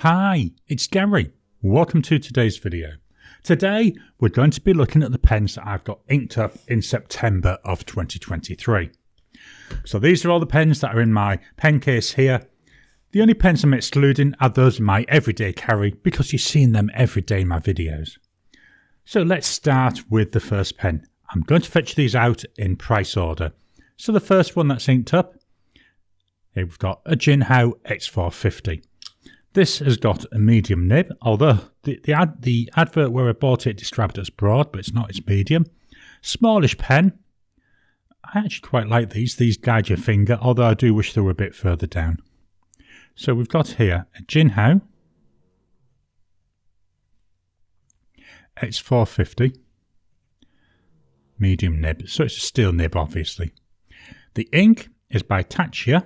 Hi, it's Gary. Welcome to today's video. Today we're going to be looking at the pens that I've got inked up in September of 2023. So these are all the pens that are in my pen case here. The only pens I'm excluding are those in my everyday carry because you're seeing them every day in my videos. So let's start with the first pen. I'm going to fetch these out in price order. So the first one that's inked up, here we've got a Jinhao X450. This has got a medium nib, although the advert where I bought it described it as broad, but it's not, it's medium. Smallish pen. I actually quite like these guide your finger, although I do wish they were a bit further down. So we've got here a Jinhao X450 medium nib, so it's a steel nib obviously. The ink is by Tatcha,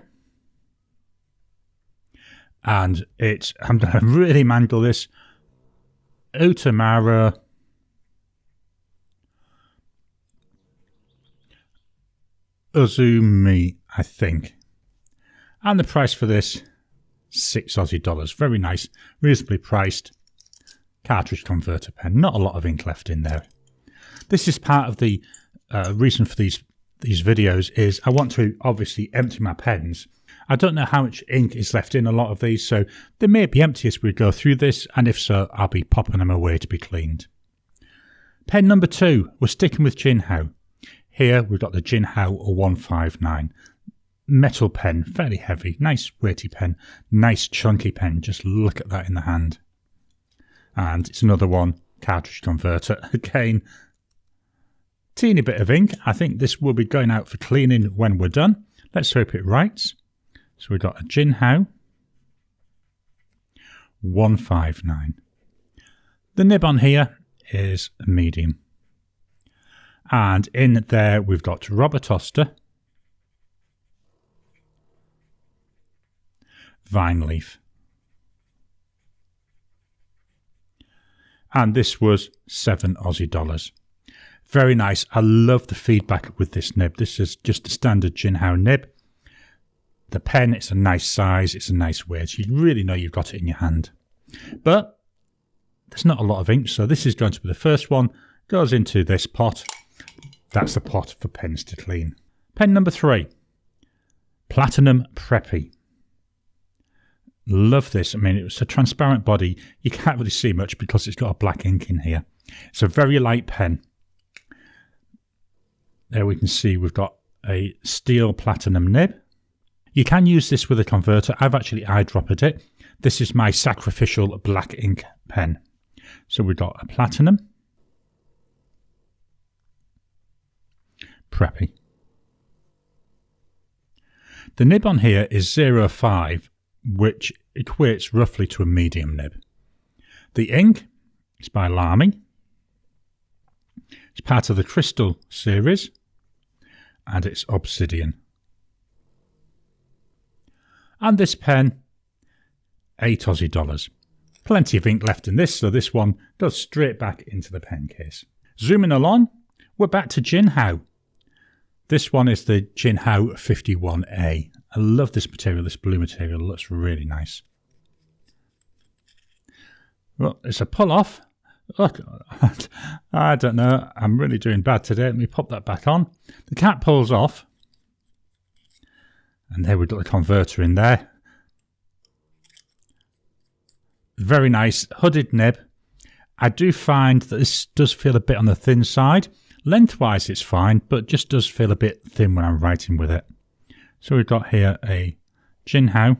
and it's, I'm going to really mangle this, Utamara Uzumi, I think. And the price for this, $6 Aussie. Very nice, reasonably priced cartridge converter pen. Not a lot of ink left in there. This is part of the reason for these videos is I want to obviously empty my pens. I don't know how much ink is left in a lot of these, so they may be empty as we go through this, and if so, I'll be popping them away to be cleaned. Pen number 2, we're sticking with Jinhao. Here we've got the Jinhao 159. Metal pen, fairly heavy, nice weighty pen, nice chunky pen, just look at that in the hand. And it's another one, cartridge converter, again. Teeny bit of ink. I think this will be going out for cleaning when we're done. Let's hope it writes. So we've got a Jinhao 159. The nib on here is a medium. And in there we've got Robert Oster Vine Leaf. And this was $7 Aussie. Very nice. I love the feedback with this nib. This is just a standard Jinhao nib. The pen, it's a nice size, it's a nice weight. You really know you've got it in your hand. But there's not a lot of ink, so this is going to be the first one. Goes into this pot. That's the pot for pens to clean. Pen number 3. Platinum Preppy. Love this. I mean, it's a transparent body. You can't really see much because it's got a black ink in here. It's a very light pen. There we can see we've got a steel platinum nib. You can use this with a converter. I've actually eyedroppered it. This is my sacrificial black ink pen. So we've got a platinum Preppy. The nib on here is 0.5, which equates roughly to a medium nib. The ink is by Lamy. It's part of the Crystal series, and it's Obsidian. And this pen, $8 Aussie. Plenty of ink left in this, so this one goes straight back into the pen case. Zooming along, we're back to Jinhao. This one is the Jinhao 51A. I love this material, this blue material, it looks really nice. Well, it's a pull-off. Look, I don't know, I'm really doing bad today. Let me pop that back on. The cap pulls off. And there we've got the converter in there. Very nice hooded nib. I do find that this does feel a bit on the thin side. Lengthwise it's fine, but just does feel a bit thin when I'm writing with it. So we've got here a Jinhao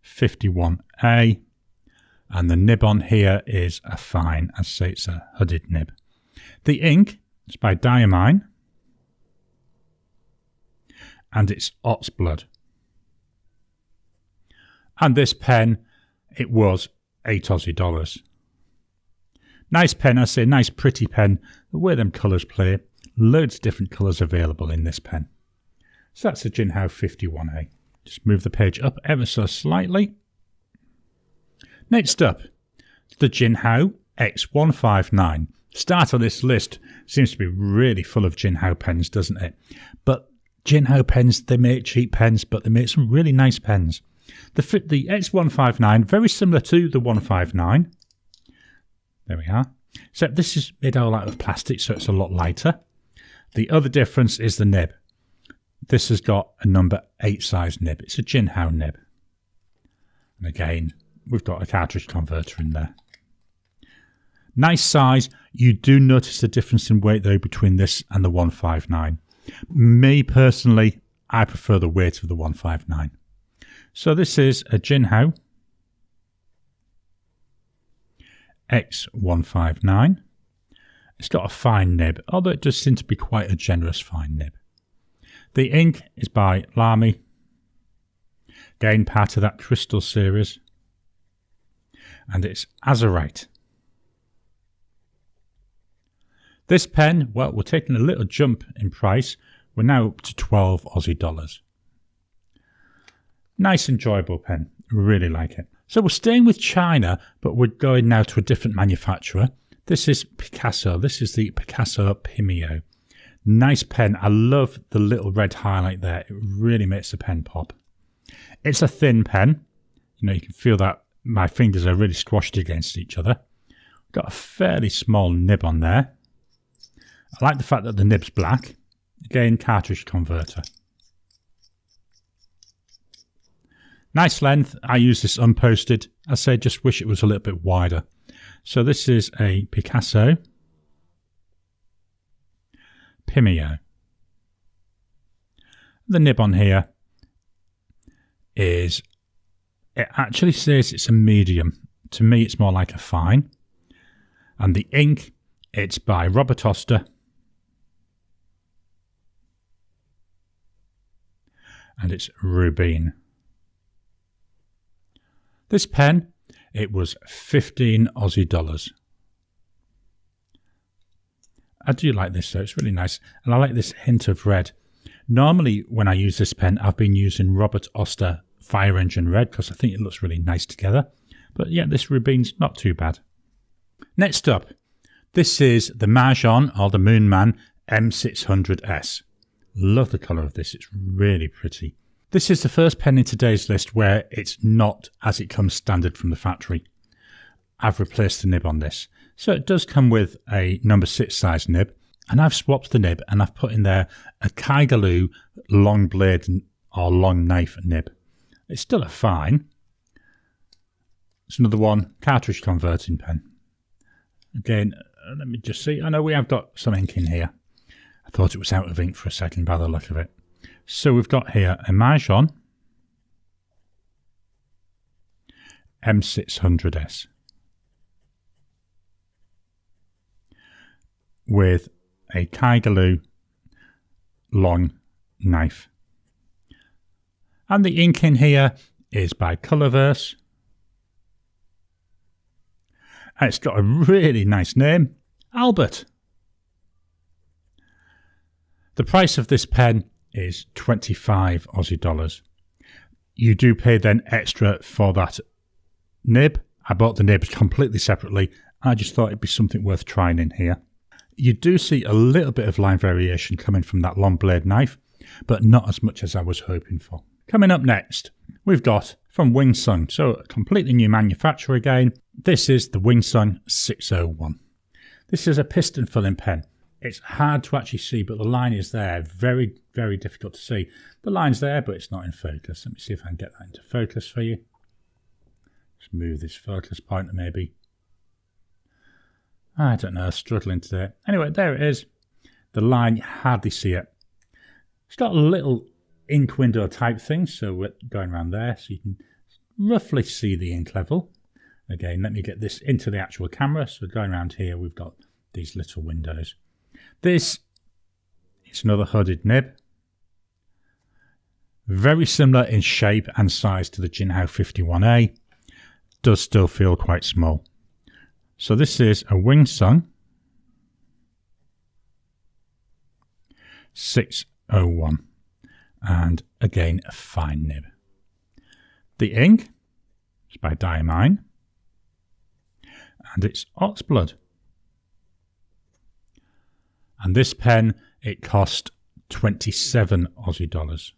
51A. And the nib on here is a fine, I'd say it's a hooded nib. The ink is by Diamine. And it's Ox Blood. And this pen, it was $8 Aussie. Nice pen, I say, nice pretty pen. The way them colours play, loads of different colours available in this pen. So that's the Jinhao 51A. Just move the page up ever so slightly. Next up, the Jinhao X159. Start of this list seems to be really full of Jinhao pens, doesn't it? But Jinhao pens, they make cheap pens, but they make some really nice pens. The X159, very similar to the 159. There we are. Except this is made all out of plastic, so it's a lot lighter. The other difference is the nib. This has got a number 8 size nib. It's a Jinhao nib. And again, we've got a cartridge converter in there. Nice size. You do notice the difference in weight though between this and the 159. Me personally, I prefer the weight of the 159. So this is a Jinhao X159. It's got a fine nib, although it does seem to be quite a generous fine nib. The ink is by Lamy. Again, part of that Crystal series. And it's Azurite. This pen, well, we're taking a little jump in price. We're now up to 12 Aussie dollars. Nice, enjoyable pen. Really like it. So we're staying with China, but we're going now to a different manufacturer. This is Picasso. This is the Picasso Pimeo. Nice pen. I love the little red highlight there. It really makes the pen pop. It's a thin pen. You know, you can feel that my fingers are really squashed against each other. Got a fairly small nib on there. I like the fact that the nib's black. Again, cartridge converter. Nice length. I use this unposted. I say just wish it was a little bit wider. So this is a Picasso Pimeo. The nib on here is, it actually says it's a medium. To me, it's more like a fine. And the ink, it's by Robert Oster. And it's Rubin. This pen, it was 15 Aussie dollars. I do like this though, it's really nice. And I like this hint of red. Normally when I use this pen, I've been using Robert Oster Fire Engine Red because I think it looks really nice together. But yeah, this Rubin's not too bad. Next up, this is the Majohn or the Moonman M600S. Love the colour of this, it's really pretty. This is the first pen in today's list where it's not as it comes standard from the factory. I've replaced the nib on this. So it does come with a number 6 size nib, and I've swapped the nib and I've put in there a Kaigaloo long blade or long knife nib. It's still a fine. It's another one, cartridge converting pen. Again, let me just see. I know we have got some ink in here. I thought it was out of ink for a second by the look of it. So we've got here a Majohn M600S with a Kaigaloo long knife. And the ink in here is by Colorverse. And it's got a really nice name, Albert. The price of this pen is 25 Aussie dollars. You do pay then extra for that nib. I bought the nib completely separately. I just thought it'd be something worth trying in here. You do see a little bit of line variation coming from that long blade knife, but not as much as I was hoping for. Coming up next, we've got from Wing Sung, so a completely new manufacturer again. This is the Wing Sung 601. This is a piston filling pen. It's hard to actually see, but the line is there. Very, very difficult to see. The line's there, but it's not in focus. Let me see if I can get that into focus for you. Let's move this focus pointer maybe. I don't know, struggling today. Anyway, there it is. The line, you hardly see it. It's got a little ink window type thing, so we're going around there so you can roughly see the ink level. Again, let me get this into the actual camera. So going around here, we've got these little windows. This is another hooded nib. Very similar in shape and size to the Jinhao 51A. Does still feel quite small. So this is a Wing Sung 601. And again, a fine nib. The ink is by Diamine. And it's Oxblood. And this pen, it cost 27 Aussie dollars.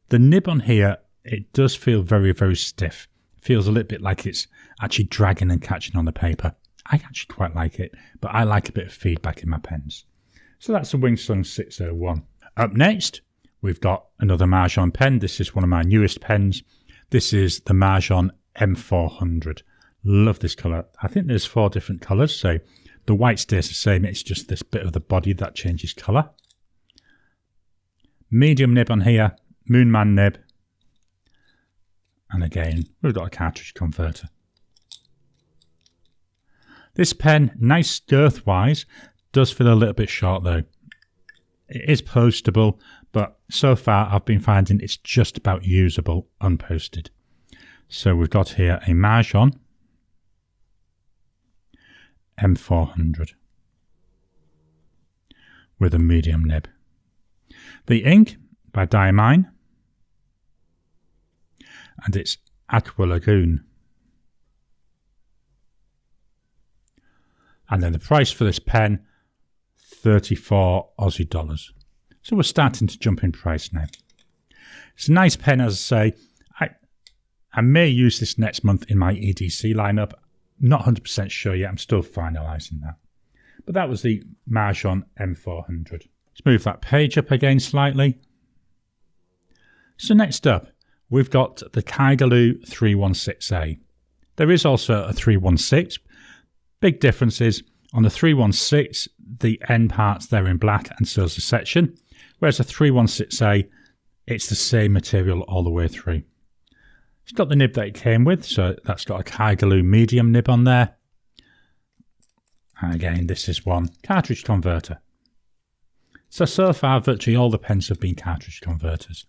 The nib on here, it does feel very, very stiff. It feels a little bit like it's actually dragging and catching on the paper. I actually quite like it, but I like a bit of feedback in my pens. So that's the Wing Sung 601. Up next, we've got another Majohn pen. This is one of my newest pens. This is the Majohn M400. Love this colour. I think there's 4 different colours, so the white stays the same. It's just this bit of the body that changes colour. Medium nib on here, Moonman nib. And again, we've got a cartridge converter. This pen, nice girth-wise, does feel a little bit short though. It is postable, but so far I've been finding it's just about usable unposted. So we've got here a Majohn M400 with a medium nib. The ink by Diamine, and it's Aqua Lagoon. And then the price for this pen, 34 Aussie dollars. So we're starting to jump in price now. It's a nice pen, as I say. I may use this next month in my EDC lineup. Not 100% sure yet. I'm still finalising that. But that was the Majohn M400. Let's move that page up again slightly. So next up, we've got the Kaigelu 316A. There is also a 316. Big difference is on the 316, the end parts there in black and so is the section. Whereas the 316A, it's the same material all the way through. It's got the nib that it came with, so that's got a Kaigelu medium nib on there. And again, this is one cartridge converter. So far, virtually all the pens have been cartridge converters.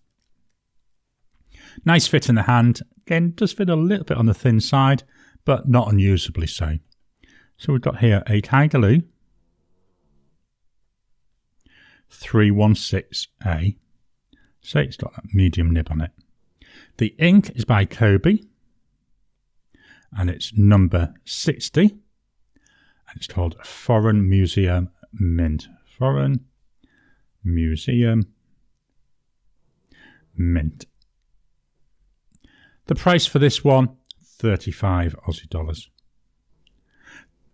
Nice fit in the hand. Again, does fit a little bit on the thin side, but not unusably so. So we've got here a Kaigelu 316A. So it's got that medium nib on it. The ink is by Kobe, and it's number 60, and it's called Foreign Museum Mint. Foreign Museum Mint. The price for this one, 35 Aussie dollars.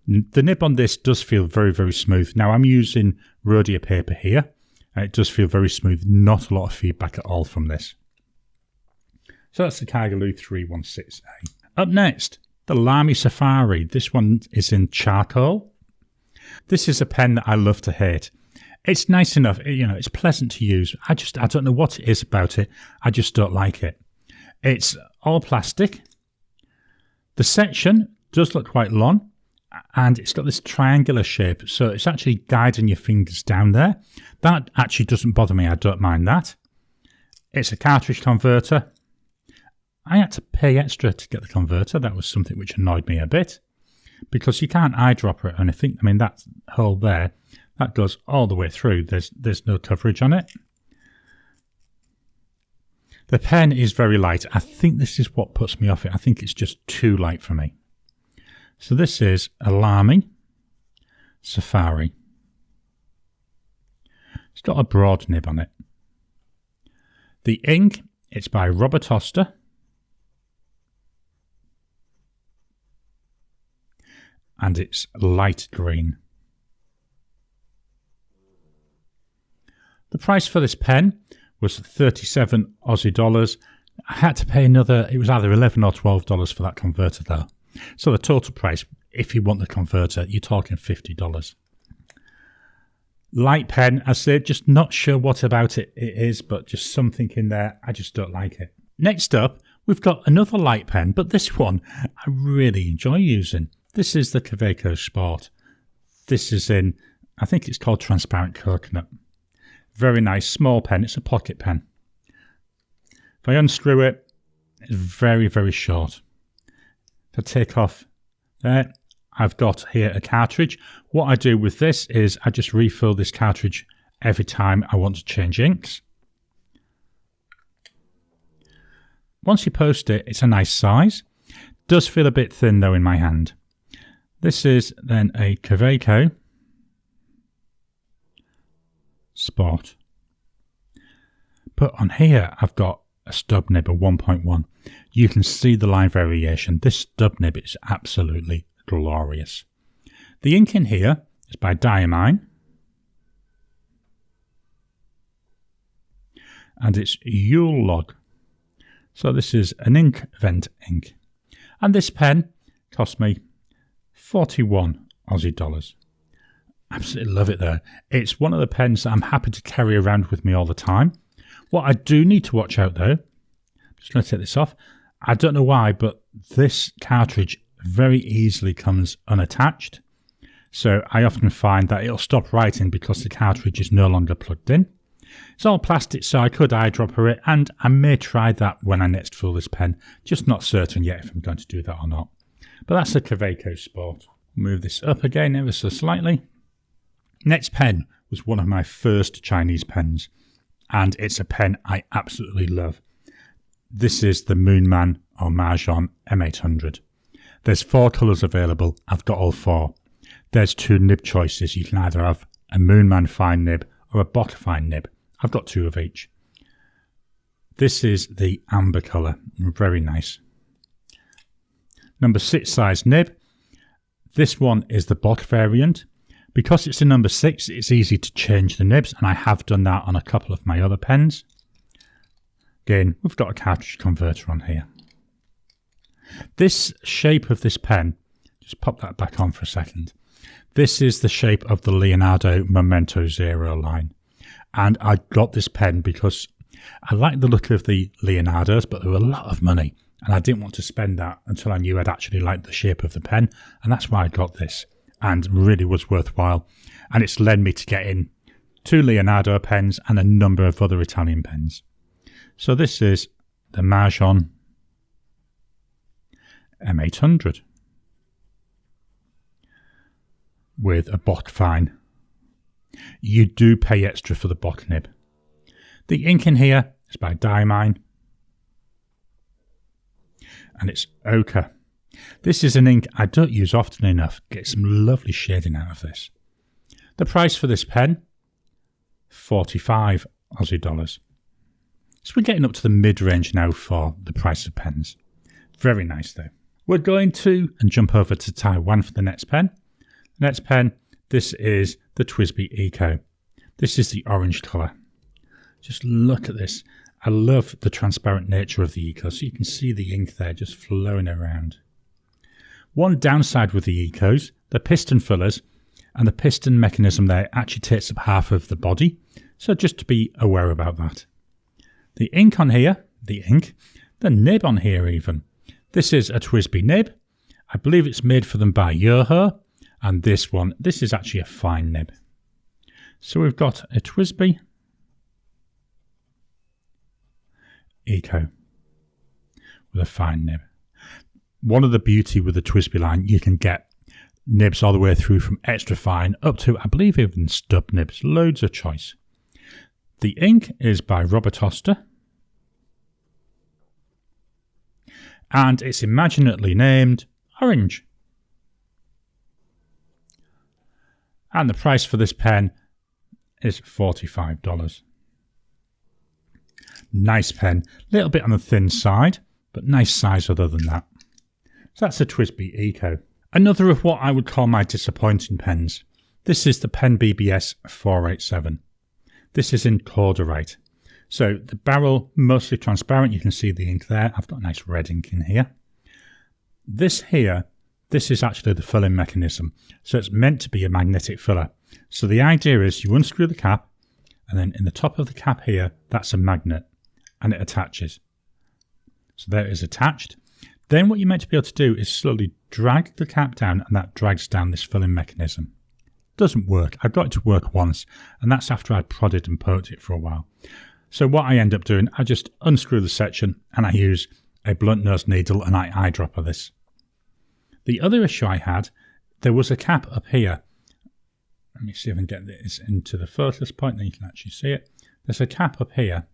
The nib on this does feel very, very smooth. Now I'm using Rhodia paper here, and it does feel very smooth. Not a lot of feedback at all from this. So that's the Kaigelu 316A. Up next, the Lamy Safari. This one is in charcoal. This is a pen that I love to hate. It's nice enough, it's pleasant to use. I don't know what it is about it. I just don't like it. It's all plastic. The section does look quite long, and it's got this triangular shape, so it's actually guiding your fingers down there. That actually doesn't bother me. I don't mind that. It's a cartridge converter. I had to pay extra to get the converter. That was something which annoyed me a bit, because you can't eyedropper it. And I think, that hole there, that goes all the way through. There's no coverage on it. The pen is very light. I think this is what puts me off it. I think it's just too light for me. So this is a Lamy Safari. It's got a broad nib on it. The ink, it's by Robert Oster. And it's light green. The price for this pen was 37 Aussie dollars. I had to pay another, it was either $11 or $12 for that converter though. So the total price, if you want the converter, you're talking $50. Light pen, I said, just not sure what about it is, but just something in there, I just don't like it. Next up, we've got another light pen, but this one I really enjoy using. This is the Kaweco Sport. This is in, I think it's called Transparent Coconut. Very nice, small pen. It's a pocket pen. If I unscrew it, it's very, very short. If I take off there, I've got here a cartridge. What I do with this is I just refill this cartridge every time I want to change inks. Once you post it, it's a nice size. Does feel a bit thin though in my hand. This is then a Kaweco Sport. But on here, I've got a stub nib of 1.1. You can see the line variation. This stub nib is absolutely glorious. The ink in here is by Diamine, and it's Yule Log. So this is an Inkvent ink. And this pen cost me 41 Aussie dollars. Absolutely love it though. It's one of the pens that I'm happy to carry around with me all the time. What I do need to watch out though, just going to take this off. I don't know why, but this cartridge very easily comes unattached. So I often find that it'll stop writing because the cartridge is no longer plugged in. It's all plastic, so I could eyedropper it, and I may try that when I next fill this pen. Just not certain yet if I'm going to do that or not. But that's the Kaweco Sport. Move this up again ever so slightly. Next pen was one of my first Chinese pens, and it's a pen I absolutely love. This is the Moonman or Majohn M800. There's 4 colours available. I've got all 4. There's 2 nib choices. You can either have a Moonman fine nib or a Bock fine nib. I've got 2 of each. This is the amber colour. Very nice. Number 6 size nib. This one is the Bock variant. Because it's a number 6, it's easy to change the nibs, and I have done that on a couple of my other pens. Again, we've got a cartridge converter on here. This shape of this pen, just pop that back on for a second. This is the shape of the Leonardo Momento Zero line. And I got this pen because I like the look of the Leonardos, but they were a lot of money. And I didn't want to spend that until I knew I'd actually liked the shape of the pen. And that's why I got this. And really was worthwhile. And it's led me to get in 2 Leonardo pens and a number of other Italian pens. So this is the Majohn M800 with a Bock fine. You do pay extra for the Bock nib. The ink in here is by Diamine, and it's ochre. This is an ink I don't use often enough. Get some lovely shading out of this. The price for this pen, 45 Aussie dollars. So we're getting up to the mid-range now for the price of pens. Very nice though. We're going to jump over to Taiwan for the next pen. The next pen, this is the TWSBI Eco. This is the orange colour. Just look at this. I love the transparent nature of the Eco, so you can see the ink there just flowing around. One downside with the Ecos, the piston fillers and the piston mechanism there actually takes up half of the body, so just to be aware about that. The ink on here, the nib on here even. This is a TWSBI nib. I believe it's made for them by Yoho, and this is actually a fine nib. So we've got a TWSBI Eco with a fine nib. One of the beauty with the TWSBI line, you can get nibs all the way through from extra fine up to, I believe, even stub nibs. Loads of choice. The ink is by Robert Oster, and it's imaginatively named Orange. And the price for this pen is $45. Nice pen, little bit on the thin side, but nice size other than that. So that's the TWSBI Eco. Another of what I would call my disappointing pens. This is the Pen BBS 487. This is in Cordierite. So the barrel, mostly transparent. You can see the ink there. I've got nice red ink in here. This is actually the filling mechanism. So it's meant to be a magnetic filler. So the idea is you unscrew the cap, and then in the top of the cap here, that's a magnet, and it attaches. So there it is attached. Then what you're meant to be able to do is slowly drag the cap down, and that drags down this filling mechanism. Doesn't work. I got it to work once, and that's after I'd prodded and poked it for a while. So what I end up doing, I just unscrew the section, and I use a blunt nose needle, and I eyedropper this. The other issue I had, there was a cap up here. Let me see if I can get this into the focus point, then you can actually see it. There's a cap up here,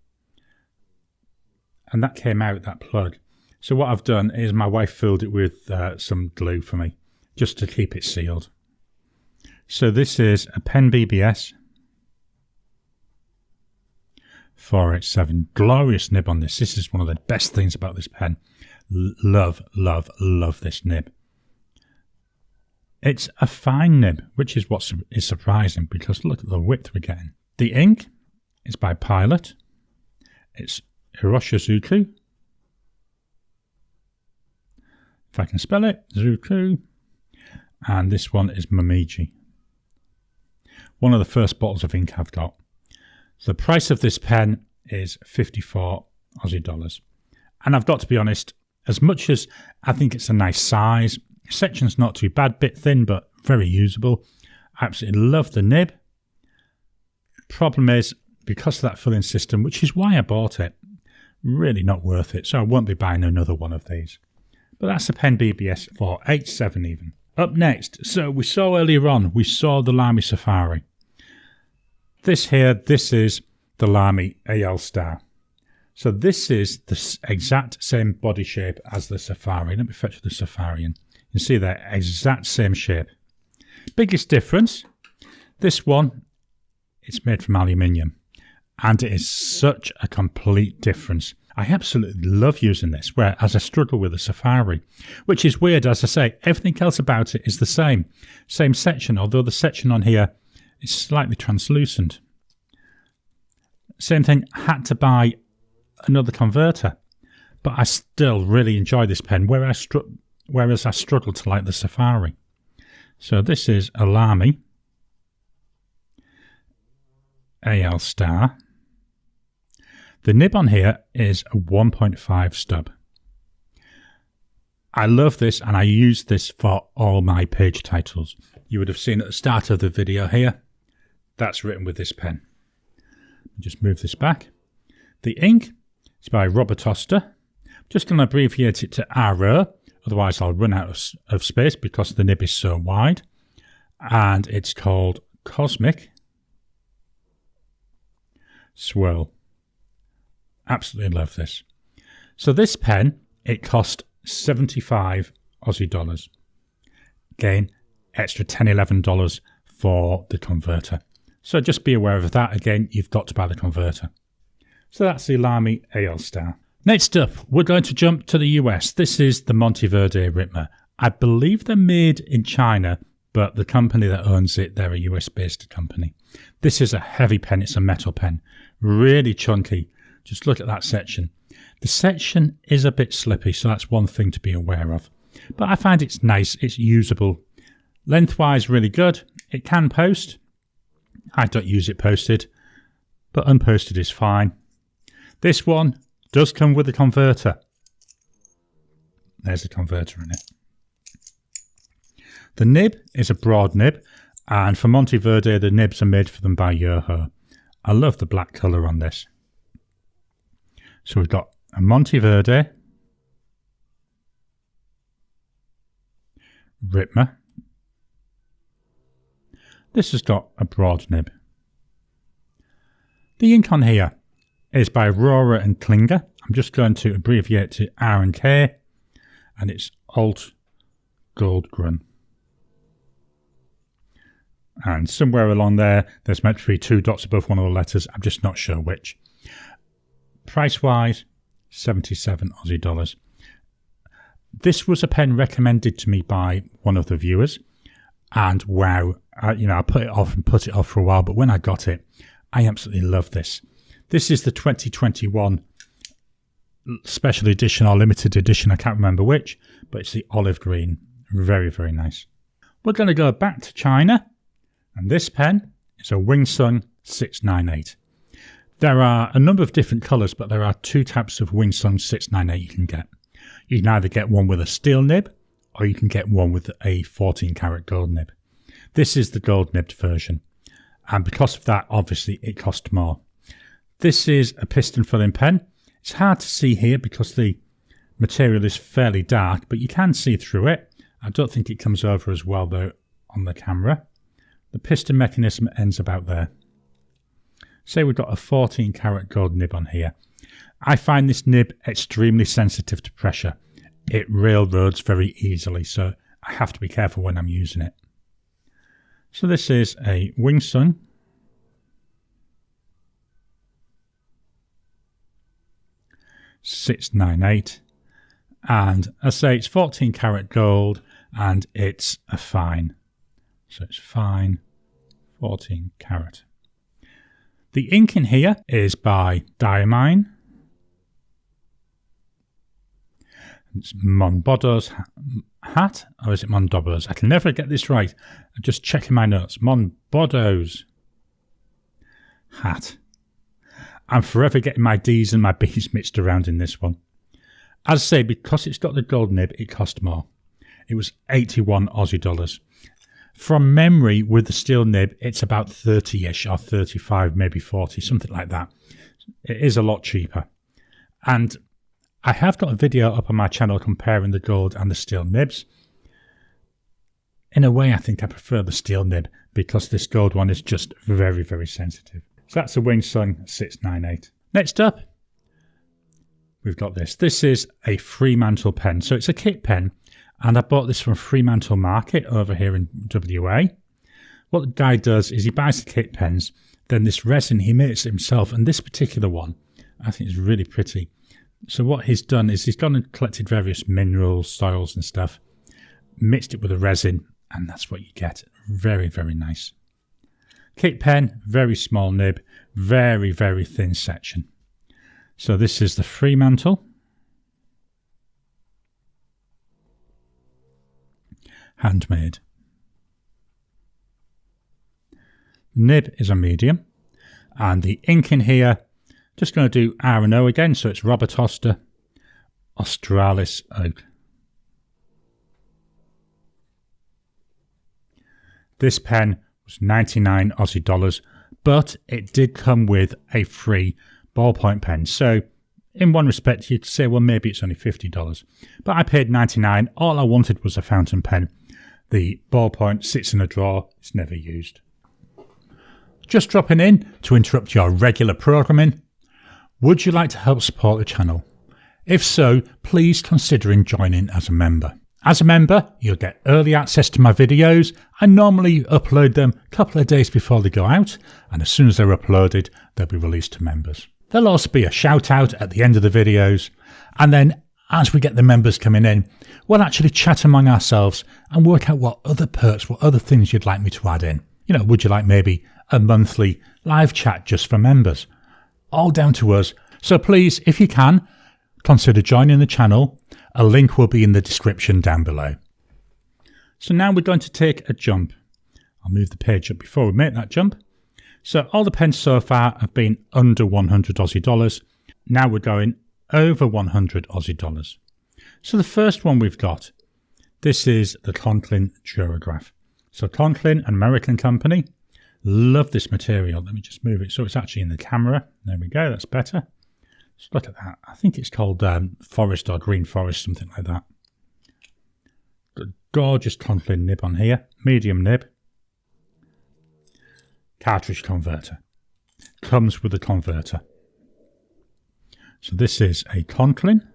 and that came out, that plug. So what I've done is my wife filled it with some glue for me, just to keep it sealed. So this is a Pen BBS 487. Glorious nib on this. This is one of the best things about this pen. Love, love, love this nib. It's a fine nib, which is what is surprising because look at the width we're getting. The ink is by Pilot. It's Iroshizuku. If I can spell it, Zuku. And this one is Momiji. One of the first bottles of ink I've got. So the price of this pen is 54 Aussie dollars. And I've got to be honest, as much as I think it's a nice size, section's not too bad, bit thin, but very usable. I absolutely love the nib. Problem is, because of that filling system, which is why I bought it, really not worth it. So I won't be buying another one of these. But that's the Pen BBS 487 even. Up next, so we saw earlier on, we saw the Lamy Safari. This is the Lamy AL Star. So this is the exact same body shape as the Safari. Let me fetch the Safari in. You can see that exact same shape. Biggest difference, this one, it's made from aluminium. And it is such a complete difference. I absolutely love using this, whereas I struggle with the Safari. Which is weird, as I say, everything else about it is the same. Same section, although the section on here is slightly translucent. Same thing, I had to buy another converter. But I still really enjoy this pen, whereas I struggle to like the Safari. So this is a Lamy AL Star. The nib on here is a 1.5 stub. I love this and I use this for all my page titles. You would have seen at the start of the video here, that's written with this pen. Just move this back. The ink is by Robert Oster. I'm just going to abbreviate it to RO, otherwise I'll run out of space because the nib is so wide. And it's called Cosmic Swirl. Absolutely love this. So this pen, it cost 75 Aussie dollars. Again, extra $10, $11 for the converter. So just be aware of that. Again, you've got to buy the converter. So that's the Lamy AL Star. Next up, we're going to jump to the US. This is the Monteverde Ritma. I believe they're made in China, but the company that owns it, they're a US-based company. This is a heavy pen. It's a metal pen. Really chunky. Just look at that section. The section is a bit slippy, so that's one thing to be aware of. But I find it's nice. It's usable. Lengthwise, really good. It can post. I don't use it posted, but unposted is fine. This one does come with a converter. There's a converter in it. The nib is a broad nib, and for Monteverde, the nibs are made for them by Yoho. I love the black colour on this. So we've got a Monteverde Ritma. This has got a broad nib. The ink on here is by Rohrer and Klinger. I'm just going to abbreviate to R&K, and it's Alt Goldgrun. And somewhere along there's meant to be 2 dots above one of the letters. I'm just not sure which. Price-wise, 77 Aussie dollars. This was a pen recommended to me by one of the viewers, and wow, I put it off for a while, but when I got it, I absolutely love this. This is the 2021 special edition or limited edition, I can't remember which, but it's the olive green. Very, very nice. We're going to go back to China, and this pen is a Wingsung 698. There are a number of different colours, but there are 2 types of Wingsung 698 you can get. You can either get one with a steel nib, or you can get one with a 14 karat gold nib. This is the gold nibbed version, and because of that, obviously, it cost more. This is a piston filling pen. It's hard to see here because the material is fairly dark, but you can see through it. I don't think it comes over as well, though, on the camera. The piston mechanism ends about there. Say we've got a 14 karat gold nib on here. I find this nib extremely sensitive to pressure. It railroads very easily, so I have to be careful when I'm using it. So this is a Wingsung 698. And I say it's 14 karat gold and it's a fine. So it's fine, 14 karat. The ink in here is by Diamine. It's Monboddo's hat, or is it Mondobbo's? I can never get this right. I'm just checking my notes. Monboddo's hat. I'm forever getting my D's and my B's mixed around in this one. As I say, because it's got the gold nib, it cost more. It was 81 Aussie dollars. From memory, with the steel nib, it's about 30-ish or 35, maybe 40, something like that. It is a lot cheaper. And I have got a video up on my channel comparing the gold and the steel nibs. In a way, I think I prefer the steel nib because this gold one is just very, very sensitive. So that's a Wing Sung 698. Next up, we've got this. This is a Fremantle pen. So it's a kit pen. And I bought this from Fremantle Market over here in WA. What the guy does is he buys the kit pens. Then this resin he makes himself. And this particular one, I think is really pretty. So what he's done is he's gone and collected various minerals, soils and stuff. Mixed it with a resin. And that's what you get. Very, very nice. Kit pen, very small nib. Very, very thin section. So this is the Fremantle. Handmade. Nib is a medium. And the ink in here, just going to do R&O again. So it's Robert Oster, Australis Oak. This pen was 99 Aussie dollars, but it did come with a free ballpoint pen. So in one respect, you'd say, well, maybe it's only $50. But I paid 99. All I wanted was a fountain pen. The ballpoint sits in a drawer. It's never used. Just dropping in to interrupt your regular programming. Would you like to help support the channel? If so, please consider joining as a member. As a member, you'll get early access to my videos. I normally upload them a couple of days before they go out. And as soon as they're uploaded, they'll be released to members. There'll also be a shout out at the end of the videos. And then as we get the members coming in, we'll actually chat among ourselves and work out what other perks, what other things you'd like me to add in. You know, would you like maybe a monthly live chat just for members? All down to us. So please, if you can, consider joining the channel. A link will be in the description down below. So now we're going to take a jump. I'll move the page up before we make that jump. So all the pens so far have been under 100 Aussie dollars. Now we're going over 100 Aussie dollars. So the first one we've got, this is the Conklin Durograph. So Conklin, an American company, love this material. Let me just move it so it's actually in the camera. There we go, that's better. Just look at that. I think it's called Forest or Green Forest, something like that. Got gorgeous Conklin nib on here, medium nib. Cartridge converter. Comes with a converter. So this is a Conklin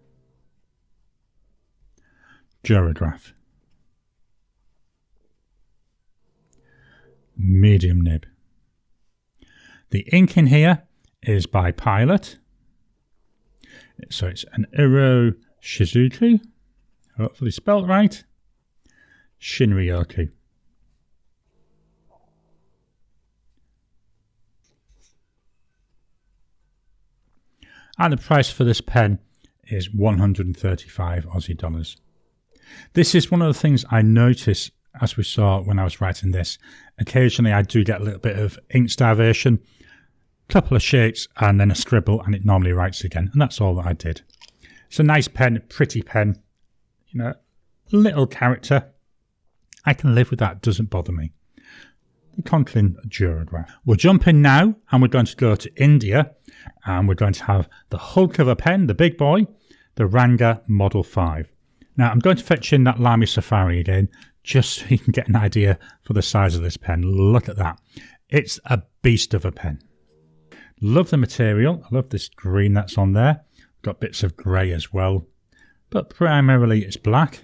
Durograph. Medium nib. The ink in here is by Pilot. So it's an Iro Shizuku, hopefully spelled right, Shinryoku. And the price for this pen is 135 Aussie dollars. This is one of the things I notice, as we saw when I was writing this. Occasionally I do get a little bit of ink starvation. Couple of shakes and then a scribble and it normally writes again, and that's all that I did. It's a nice pen, pretty pen, you know, little character. I can live with that, doesn't bother me. The Conklin Durograph. We're jumping now and we're going to go to India and we're going to have the hulk of a pen, the big boy, the Ranga Model 5. Now I'm going to fetch in that Lamy Safari again just so you can get an idea for the size of this pen. Look at that. It's a beast of a pen. Love the material. I love this green that's on there. Got bits of grey as well, but primarily it's black.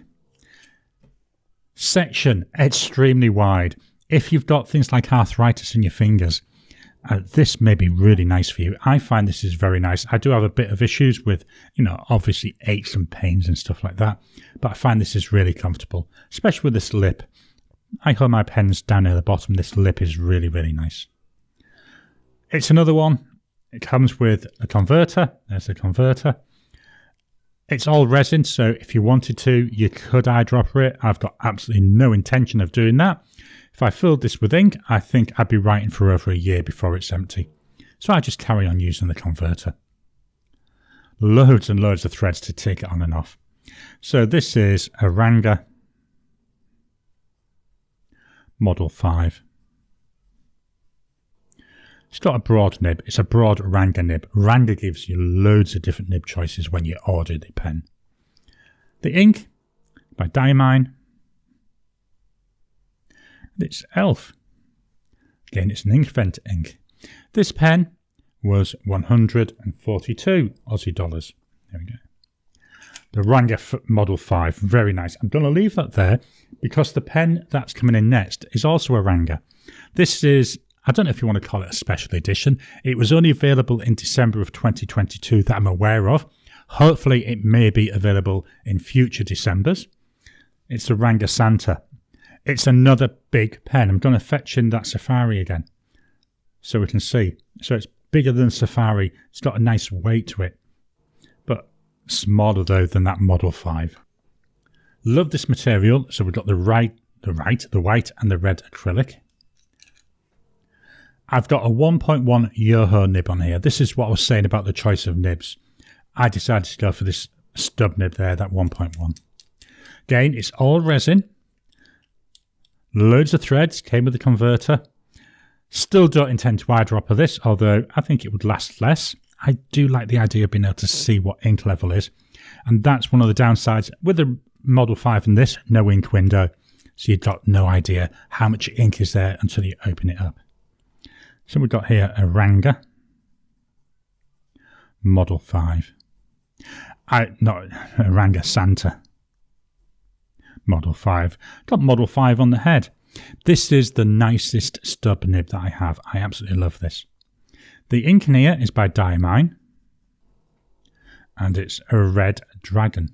Section extremely wide. If you've got things like arthritis in your fingers, This may be really nice for you. I find this is very nice. I do have a bit of issues with, obviously aches and pains and stuff like that, but I find this is really comfortable, especially with this lip. I hold my pens down near the bottom. This lip is really, really nice. It's another one. It comes with a converter. There's the converter. It's all resin, so if you wanted to, you could eyedropper it. I've got absolutely no intention of doing that. If I filled this with ink, I think I'd be writing for over a year before it's empty. So I just carry on using the converter. Loads and loads of threads to take it on and off. So this is a Ranga Model 5. It's got a broad nib. It's a broad Ranga nib. Ranga gives you loads of different nib choices when you order the pen. The ink by Diamine. It's ELF. Again, it's an Inkvent ink. This pen was 142 Aussie dollars. There we go. The Ranga Model 5, very nice. I'm going to leave that there because the pen that's coming in next is also a Ranga. This is, I don't know if you want to call it a special edition. It was only available in December of 2022 that I'm aware of. Hopefully it may be available in future Decembers. It's the Ranga Santa. It's another big pen. I'm going to fetch in that Safari again so we can see. So it's bigger than Safari. It's got a nice weight to it, but smaller though than that Model 5. Love this material. So we've got the white and the red acrylic. I've got a 1.1 Yoho nib on here. This is what I was saying about the choice of nibs. I decided to go for this stub nib there, that 1.1. Again, it's all resin. Loads of threads, came with the converter. Still don't intend to eyedropper this, although I think it would last less. I do like the idea of being able to see what ink level is. And that's one of the downsides. With the Model 5 and this, no ink window. So you've got no idea how much ink is there until you open it up. So we've got here a Ranga Model 5. Not a Ranga Santa. Model 5. Got Model 5 on the head. This is the nicest stub nib that I have. I absolutely love this. The ink in here is by Diamine. And it's a red dragon.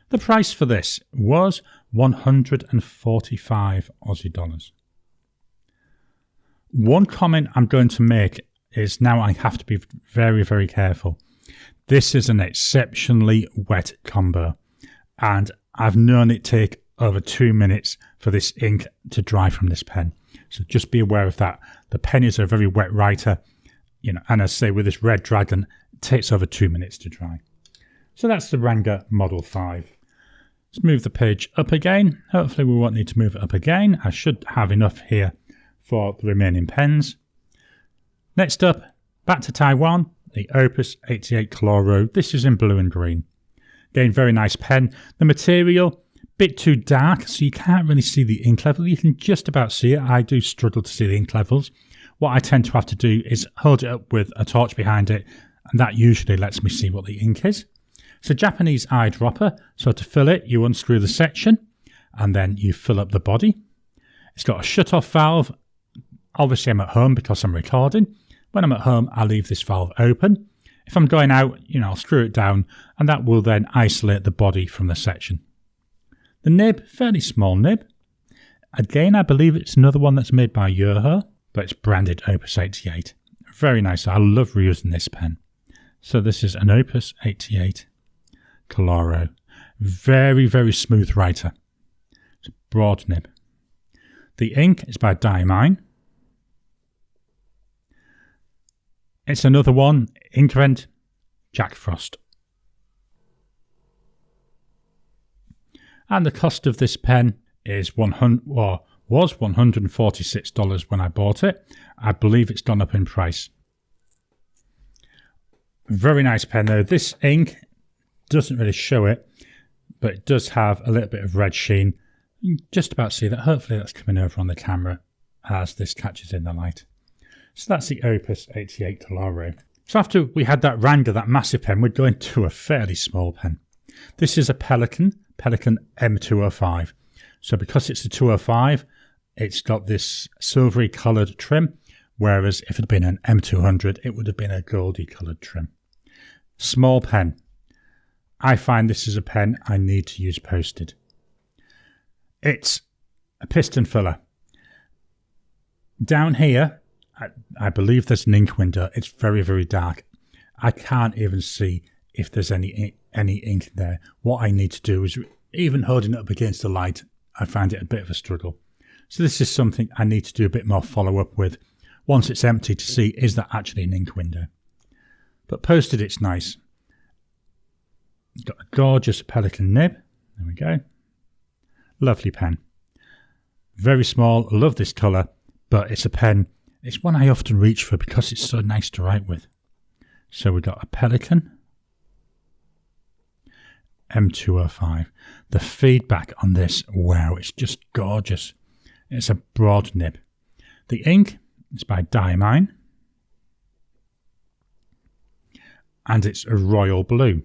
The price for this was 145 Aussie dollars. One comment I'm going to make is now I have to be very, very careful. This is an exceptionally wet combo, and I've known it take over 2 minutes for this ink to dry from this pen. So just be aware of that. The pen is a very wet writer, and as I say with this red dragon, it takes over 2 minutes to dry. So that's the Ranga Model 5. Let's move the page up again. Hopefully we won't need to move it up again. I should have enough here for the remaining pens. Next up, back to Taiwan, the Opus 88 Chloro. This is in blue and green. Again, very nice pen. The material, bit too dark, so you can't really see the ink level. You can just about see it. I do struggle to see the ink levels. What I tend to have to do is hold it up with a torch behind it, and that usually lets me see what the ink is. It's a Japanese eyedropper, so to fill it, you unscrew the section, and then you fill up the body. It's got a shut-off valve. Obviously, I'm at home because I'm recording. When I'm at home, I leave this valve open. If I'm going out, I'll screw it down, and that will then isolate the body from the section. The nib, fairly small nib. Again, I believe it's another one that's made by Yoho, but it's branded Opus 88. Very nice. I love reusing this pen. So this is an Opus 88 Chloro. Very, very smooth writer. It's a broad nib. The ink is by Diamine. It's another one, Inkvent Jack Frost. And the cost of this pen is was $146 when I bought it. I believe it's gone up in price. Very nice pen though. This ink doesn't really show it, but it does have a little bit of red sheen. You can just about see that. Hopefully that's coming over on the camera as this catches in the light. So that's the Opus 88 Chloro. So after we had that Ranga, that massive pen, we're going to a fairly small pen. This is a Pelikan M205. So because it's a 205, it's got this silvery coloured trim, whereas if it had been an M200, it would have been a goldy coloured trim. Small pen. I find this is a pen I need to use posted. It's a piston filler. Down here, I believe there's an ink window. It's very, very dark. I can't even see if there's any ink there. What I need to do is, even holding it up against the light, I find it a bit of a struggle. So this is something I need to do a bit more follow-up with once it's empty to see, is that actually an ink window? But posted, it's nice. Got a gorgeous Pelikan nib. There we go. Lovely pen. Very small. Love this colour, but it's a pen. It's one I often reach for because it's so nice to write with. So we've got a Pelikan M205. The feedback on this, wow, it's just gorgeous. It's a broad nib. The ink is by Diamine, and it's a royal blue.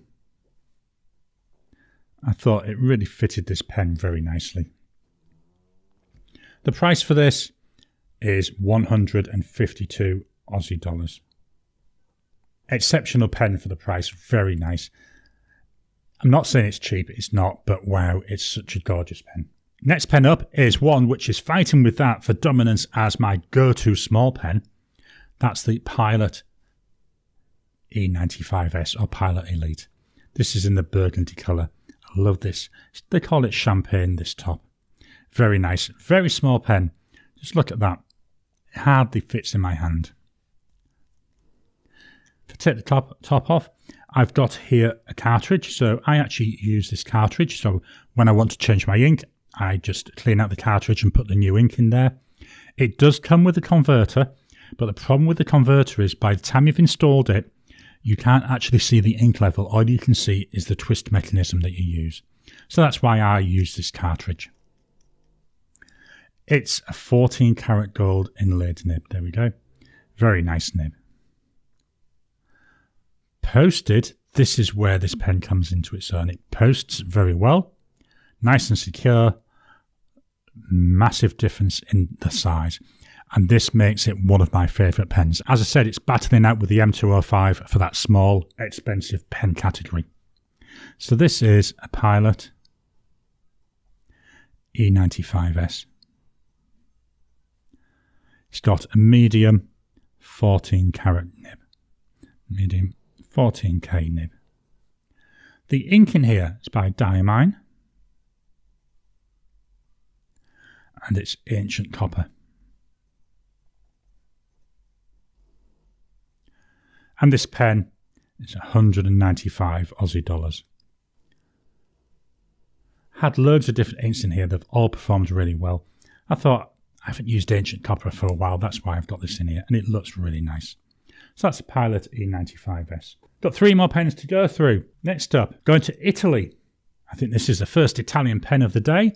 I thought it really fitted this pen very nicely. The price for this is 152 Aussie dollars. Exceptional pen for the price, very nice. I'm not saying it's cheap, it's not, but wow, it's such a gorgeous pen. Next pen up is one which is fighting with that for dominance as my go-to small pen. That's the Pilot E95S or Pilot Elite. This is in the burgundy colour. I love this. They call it champagne, this top. Very nice, very small pen. Just look at that. It hardly fits in my hand. To take the top off, I've got here a cartridge. So I actually use this cartridge. So when I want to change my ink, I just clean out the cartridge and put the new ink in there. It does come with a converter, but the problem with the converter is by the time you've installed it, you can't actually see the ink level. All you can see is the twist mechanism that you use. So that's why I use this cartridge. It's a 14 karat gold inlaid nib. There we go. Very nice nib. Posted, this is where this pen comes into its own. It posts very well. Nice and secure. Massive difference in the size. And this makes it one of my favourite pens. As I said, it's battling out with the M205 for that small, expensive pen category. So this is a Pilot E95S. It's got a medium 14 karat nib. Medium 14K nib. The ink in here is by Diamine. And it's ancient copper. And this pen is 195 Aussie dollars. Had loads of different inks in here. They've all performed really well. I thought, I haven't used ancient copper for a while. That's why I've got this in here. And it looks really nice. So that's a Pilot E95S. Got 3 more pens to go through. Next up, going to Italy. I think this is the first Italian pen of the day.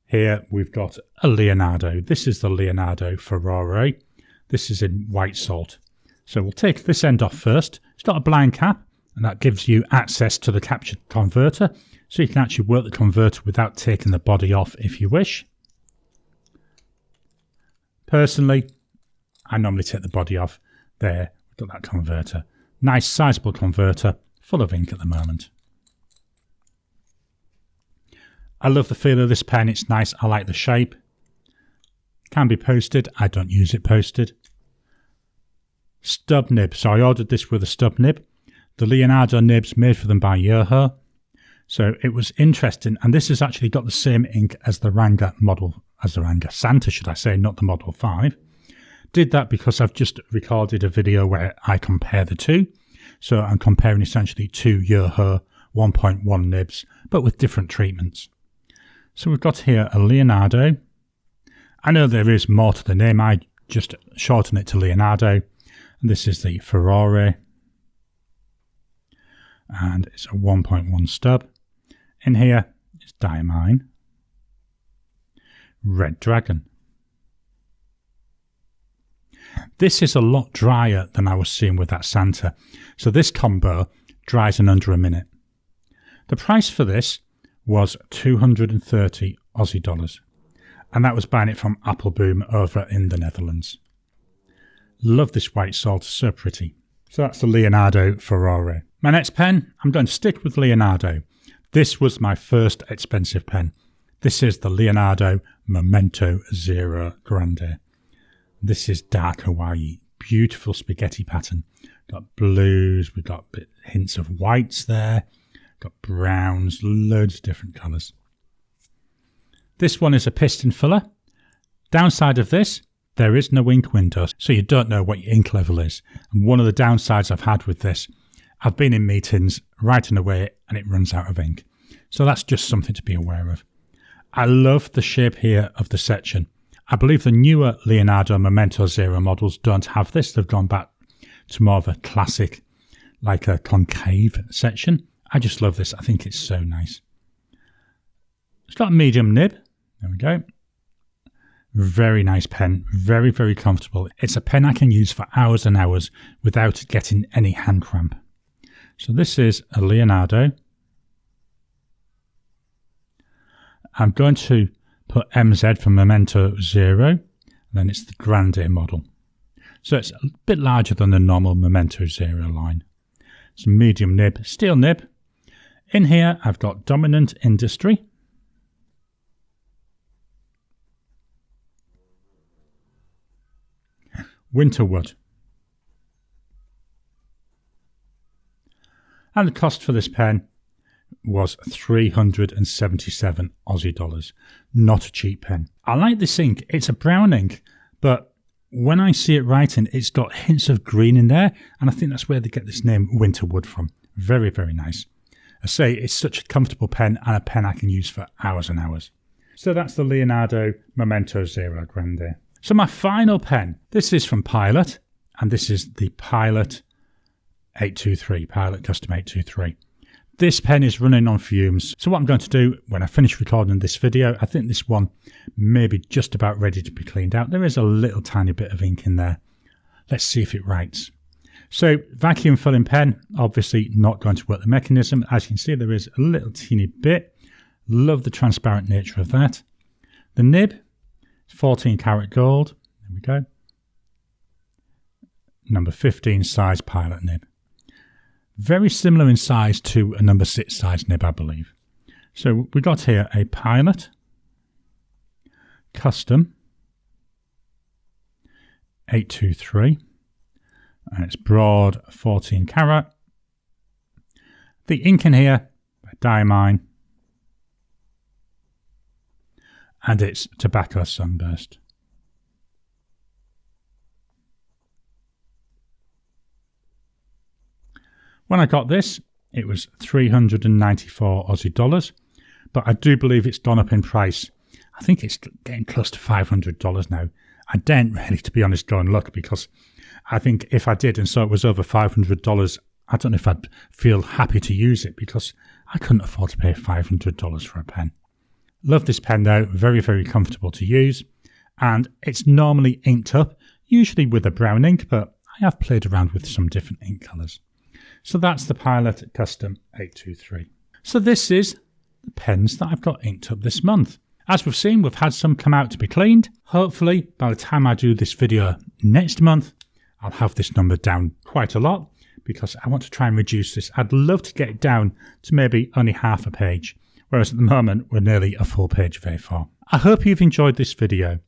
Here we've got a Leonardo. This is the Leonardo Ferrari. This is in white salt. So we'll take this end off first. It's got a blind cap, and that gives you access to the captured converter. So you can actually work the converter without taking the body off if you wish. Personally, I normally take the body off. There, we've got that converter. Nice sizable converter, full of ink at the moment. I love the feel of this pen. It's nice. I like the shape. Can be posted. I don't use it posted. Stub nib. So I ordered this with a stub nib. The Leonardo nibs made for them by Yoho. So it was interesting. And this has actually got the same ink as the Ranga model, as the Ranga Santa, should I say, not the Model 5. Did that because I've just recorded a video where I compare the two. So I'm comparing essentially two Yoho 1.1 nibs, but with different treatments. So we've got here a Leonardo. I know there is more to the name. I just shorten it to Leonardo. And this is the Ferrari. And it's a 1.1 stub. In here is Diamine. Red Dragon. This is a lot drier than I was seeing with that Santa. So this combo dries in under a minute. The price for this was 230 Aussie dollars. and that was buying it from Appelboom over in the Netherlands. Love this white salt, so pretty. So that's the Leonardo Ferrari. My next pen, I'm going to stick with Leonardo. This was my first expensive pen. This is the Leonardo Momento Zero Grande. This is dark Hawaii, beautiful spaghetti pattern. Got blues, we've got hints of whites there, got browns, loads of different colours. This one is a piston filler. Downside of this, there is no ink window, so you don't know what your ink level is. And one of the downsides I've had with this, I've been in meetings writing away and it runs out of ink. So that's just something to be aware of. I love the shape here of the section. I believe the newer Leonardo Momento Zero models don't have this. They've gone back to more of a classic, like a concave section. I just love this. I think it's so nice. It's got a medium nib. There we go. Very nice pen. Very, very comfortable. It's a pen I can use for hours and hours without getting any hand cramp. So this is a Leonardo. I'm going to put MZ for Momento Zero. And then it's the Grande model. So it's a bit larger than the normal Momento Zero line. It's a medium nib, steel nib. In here I've got Dominant Industry. Winterwood. And the cost for this pen was 377 Aussie dollars. Not a cheap pen. I like this ink. It's a brown ink, but when I see it writing, it's got hints of green in there, and I think that's where they get this name Winterwood from. Very, very nice. I say it's such a comfortable pen and a pen I can use for hours and hours. So that's the Leonardo Momento Zero Grande. So my final pen, this is from Pilot, and this is the Pilot 823, Pilot Custom 823. This pen is running on fumes, so what I'm going to do when I finish recording this video, I think this one may be just about ready to be cleaned out. There is a little tiny bit of ink in there. Let's see if it writes. So vacuum filling pen, obviously not going to work the mechanism. As you can see, there is a little teeny bit. Love the transparent nature of that. The nib, 14 karat gold. There we go. Number 15 size Pilot nib. Very similar in size to a number 6 size nib, I believe. So we got here a Pilot Custom 823. And it's broad 14 karat. The ink in here, Diamine. And it's Tobacco Sunburst. When I got this, it was 394 Aussie dollars, but I do believe it's gone up in price. I think it's getting close to $500 now. I daren't really, to be honest, go and look, because I think if I did and saw it was over $500, I don't know if I'd feel happy to use it, because I couldn't afford to pay $500 for a pen. Love this pen though, very, very comfortable to use, and it's normally inked up, usually with a brown ink, but I have played around with some different ink colours. So that's the Pilot Custom 823. So this is the pens that I've got inked up this month. As we've seen, we've had some come out to be cleaned. Hopefully, by the time I do this video next month, I'll have this number down quite a lot, because I want to try and reduce this. I'd love to get it down to maybe only half a page, whereas at the moment we're nearly a full page of A4. I hope you've enjoyed this video.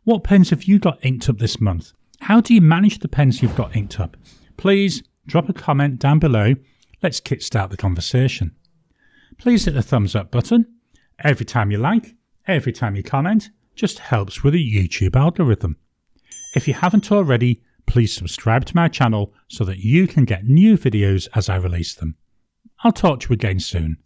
What pens have you got inked up this month? How do you manage the pens you've got inked up? Please drop a comment down below. Let's kickstart the conversation. Please hit the thumbs up button. Every time you like, every time you comment, just helps with the YouTube algorithm. If you haven't already, please subscribe to my channel so that you can get new videos as I release them. I'll talk to you again soon.